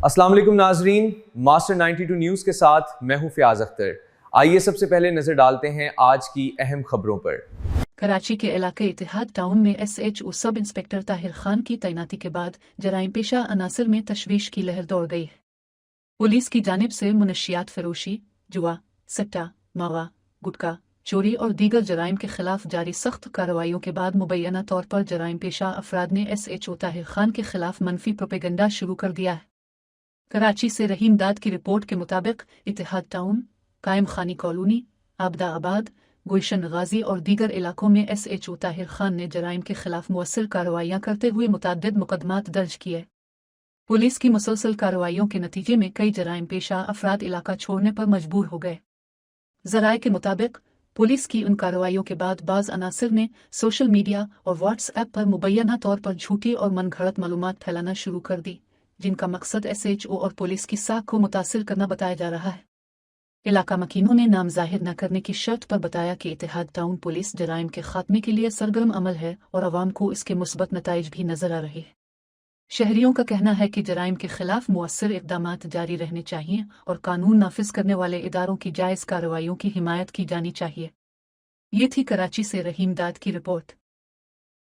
السلام علیکم ناظرین، ماسٹر 92 نیوز کے ساتھ میں ہوں فیاض اختر۔ آئیے سب سے پہلے نظر ڈالتے ہیں آج کی اہم خبروں پر۔ کراچی کے علاقے اتحاد ٹاؤن میں S H O sub inspector Tahir Khan کی تعیناتی کے بعد جرائم پیشہ عناصر میں تشویش کی لہر دوڑ گئی ہے۔ پولیس کی جانب سے منشیات فروشی، جوا، سٹا، موا، گٹکا، چوری اور دیگر جرائم کے خلاف جاری سخت کارروائیوں کے بعد مبینہ طور پر جرائم پیشہ افراد نے S H O Tahir Khan کے خلاف منفی پروپیگنڈا شروع کر دیا ہے۔ کراچی سے رحیم داد کی رپورٹ کے مطابق اتحاد ٹاؤن، قائم خانی کالونی، آبدہ آباد، گلشن غازی اور دیگر علاقوں میں S H O Tahir Khan نے جرائم کے خلاف مؤثر کارروائیاں کرتے ہوئے متعدد مقدمات درج کیے۔ پولیس کی مسلسل کارروائیوں کے نتیجے میں کئی جرائم پیشہ افراد علاقہ چھوڑنے پر مجبور ہو گئے۔ ذرائع کے مطابق پولیس کی ان کارروائیوں کے بعد بعض عناصر نے سوشل میڈیا اور واٹس ایپ پر مبینہ طور پر جھوٹی اور من گھڑت معلومات پھیلانا شروع کر دی، جن کا مقصد ایس ایچ او اور پولیس کی ساکھ کو متاثر کرنا بتایا جا رہا ہے۔ علاقہ مکینوں نے نام ظاہر نہ کرنے کی شرط پر بتایا کہ اتحاد ٹاؤن پولیس جرائم کے خاتمے کے لیے سرگرم عمل ہے اور عوام کو اس کے مثبت نتائج بھی نظر آ رہے ہیں۔ شہریوں کا کہنا ہے کہ جرائم کے خلاف مؤثر اقدامات جاری رہنے چاہئیں اور قانون نافذ کرنے والے اداروں کی جائز کارروائیوں کی حمایت کی جانی چاہیے۔ یہ تھی کراچی سے رحیم داد کی رپورٹ۔